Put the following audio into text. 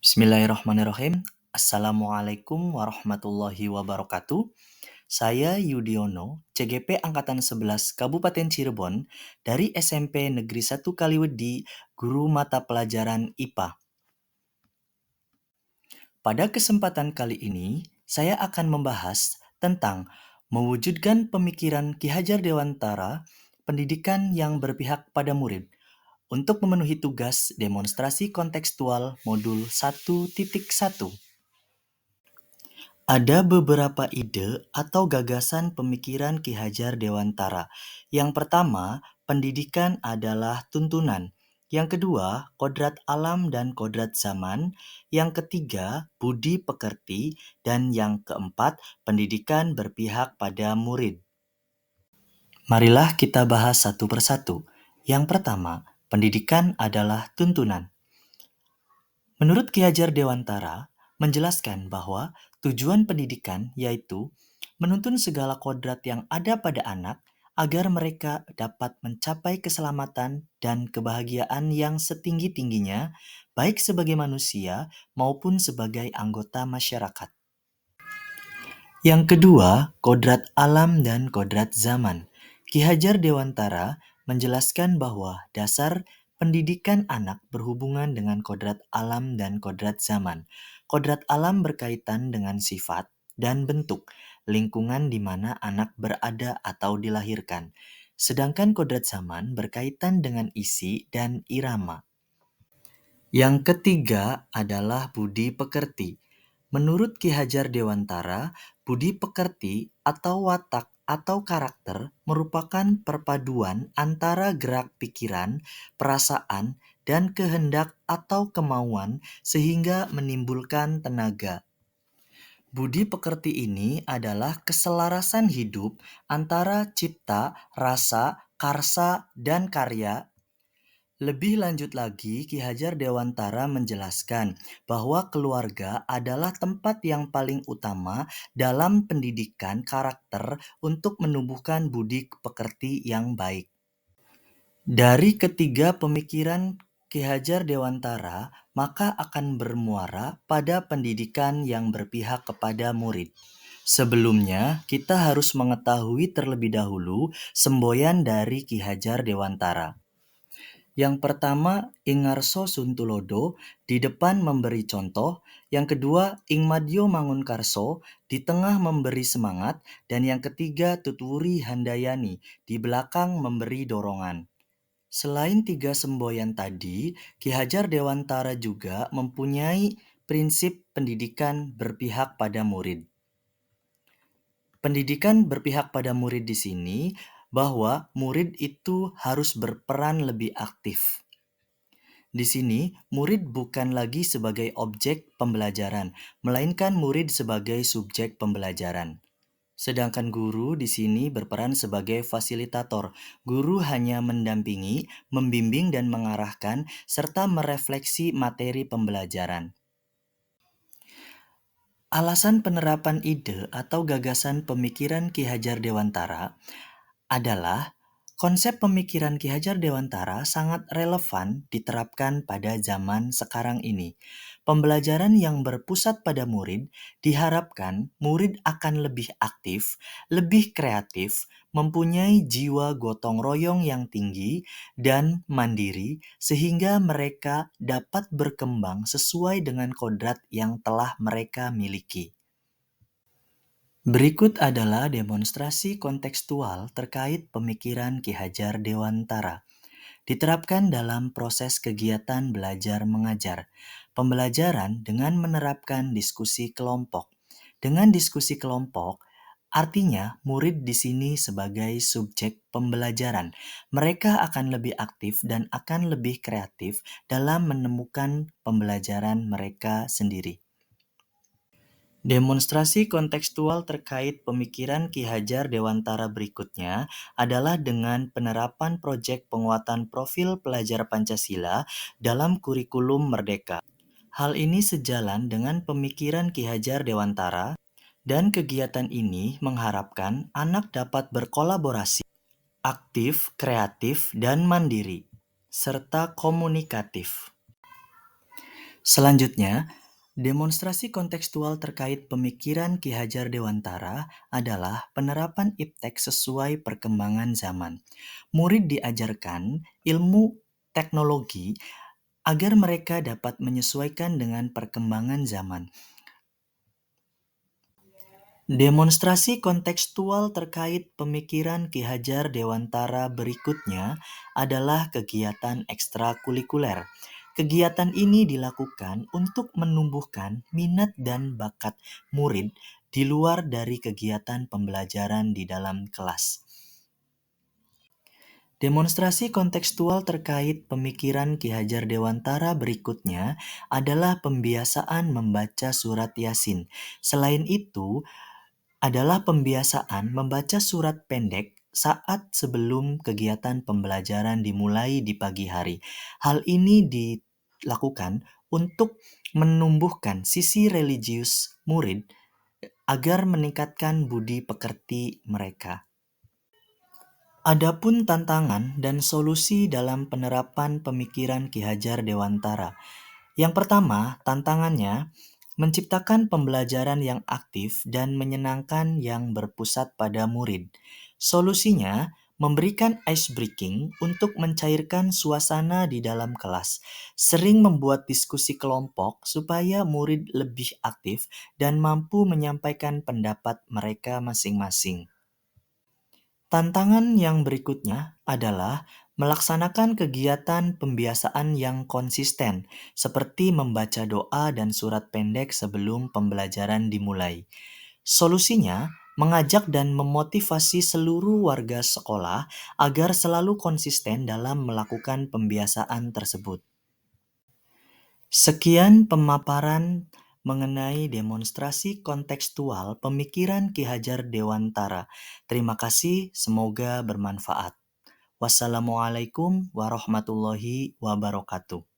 Bismillahirrahmanirrahim. Assalamualaikum warahmatullahi wabarakatuh. Saya Yudiono, CGP Angkatan 11 Kabupaten Cirebon dari SMP Negeri 1 Kaliwedi, guru mata pelajaran IPA. Pada kesempatan kali ini, saya akan membahas tentang mewujudkan pemikiran Ki Hajar Dewantara, pendidikan yang berpihak pada murid, untuk memenuhi tugas demonstrasi kontekstual modul 1.1. Ada beberapa ide atau gagasan pemikiran Ki Hajar Dewantara. Yang pertama, pendidikan adalah tuntunan. Yang kedua, kodrat alam dan kodrat zaman. Yang ketiga, budi pekerti. Dan yang keempat, pendidikan berpihak pada murid. Marilah kita bahas satu persatu. Yang pertama, pendidikan adalah tuntunan. Menurut Ki Hajar Dewantara, menjelaskan bahwa tujuan pendidikan yaitu menuntun segala kodrat yang ada pada anak agar mereka dapat mencapai keselamatan dan kebahagiaan yang setinggi-tingginya, baik sebagai manusia maupun sebagai anggota masyarakat. Yang kedua, kodrat alam dan kodrat zaman. Ki Hajar Dewantara menjelaskan bahwa dasar pendidikan anak berhubungan dengan kodrat alam dan kodrat zaman. Kodrat alam berkaitan dengan sifat dan bentuk lingkungan di mana anak berada atau dilahirkan. Sedangkan kodrat zaman berkaitan dengan isi dan irama. Yang ketiga adalah budi pekerti. Menurut Ki Hajar Dewantara, budi pekerti atau watak atau karakter merupakan perpaduan antara gerak pikiran, perasaan, dan kehendak atau kemauan sehingga menimbulkan tenaga. Budi pekerti ini adalah keselarasan hidup antara cipta, rasa, karsa, dan karya. Lebih lanjut lagi, Ki Hajar Dewantara menjelaskan bahwa keluarga adalah tempat yang paling utama dalam pendidikan karakter untuk menumbuhkan budi pekerti yang baik. Dari ketiga pemikiran Ki Hajar Dewantara, maka akan bermuara pada pendidikan yang berpihak kepada murid. Sebelumnya, kita harus mengetahui terlebih dahulu semboyan dari Ki Hajar Dewantara. Yang pertama, Ingarso Suntulodo di depan memberi contoh. Yang kedua, Ingmadyo Mangunkarso di tengah memberi semangat. Dan yang ketiga, Tutwuri Handayani di belakang memberi dorongan. Selain tiga semboyan tadi, Ki Hajar Dewantara juga mempunyai prinsip pendidikan berpihak pada murid. Pendidikan berpihak pada murid di sini bahwa murid itu harus berperan lebih aktif. Di sini, murid bukan lagi sebagai objek pembelajaran, melainkan murid sebagai subjek pembelajaran. Sedangkan guru di sini berperan sebagai fasilitator. Guru hanya mendampingi, membimbing dan mengarahkan serta merefleksi materi pembelajaran. Alasan penerapan ide atau gagasan pemikiran Ki Hajar Dewantara adalah konsep pemikiran Ki Hajar Dewantara sangat relevan diterapkan pada zaman sekarang ini. Pembelajaran yang berpusat pada murid diharapkan murid akan lebih aktif, lebih kreatif, mempunyai jiwa gotong royong yang tinggi dan mandiri sehingga mereka dapat berkembang sesuai dengan kodrat yang telah mereka miliki. Berikut adalah demonstrasi kontekstual terkait pemikiran Ki Hajar Dewantara. Diterapkan dalam proses kegiatan belajar mengajar. Pembelajaran dengan menerapkan diskusi kelompok. Dengan diskusi kelompok, artinya murid di sini sebagai subjek pembelajaran. Mereka akan lebih aktif dan akan lebih kreatif dalam menemukan pembelajaran mereka sendiri. Demonstrasi kontekstual terkait pemikiran Ki Hajar Dewantara berikutnya adalah dengan penerapan proyek penguatan profil pelajar Pancasila dalam kurikulum Merdeka. Hal ini sejalan dengan pemikiran Ki Hajar Dewantara dan kegiatan ini mengharapkan anak dapat berkolaborasi, aktif, kreatif, dan mandiri, serta komunikatif. Selanjutnya, demonstrasi kontekstual terkait pemikiran Ki Hajar Dewantara adalah penerapan iptek sesuai perkembangan zaman. Murid diajarkan ilmu teknologi agar mereka dapat menyesuaikan dengan perkembangan zaman. Demonstrasi kontekstual terkait pemikiran Ki Hajar Dewantara berikutnya adalah kegiatan ekstrakurikuler. Kegiatan ini dilakukan untuk menumbuhkan minat dan bakat murid di luar dari kegiatan pembelajaran di dalam kelas. Demonstrasi kontekstual terkait pemikiran Ki Hajar Dewantara berikutnya adalah pembiasaan membaca surat Yasin. Selain itu, adalah pembiasaan membaca surat pendek saat sebelum kegiatan pembelajaran dimulai di pagi hari. Hal ini dilakukan untuk menumbuhkan sisi religius murid agar meningkatkan budi pekerti mereka. Adapun tantangan dan solusi dalam penerapan pemikiran Ki Hajar Dewantara. Yang pertama, tantangannya menciptakan pembelajaran yang aktif dan menyenangkan yang berpusat pada murid. Solusinya, memberikan ice breaking untuk mencairkan suasana di dalam kelas. Sering membuat diskusi kelompok supaya murid lebih aktif dan mampu menyampaikan pendapat mereka masing-masing. Tantangan yang berikutnya adalah melaksanakan kegiatan pembiasaan yang konsisten, seperti membaca doa dan surat pendek sebelum pembelajaran dimulai. Solusinya, mengajak dan memotivasi seluruh warga sekolah agar selalu konsisten dalam melakukan pembiasaan tersebut. Sekian pemaparan mengenai demonstrasi kontekstual pemikiran Ki Hajar Dewantara. Terima kasih, semoga bermanfaat. Wassalamualaikum warahmatullahi wabarakatuh.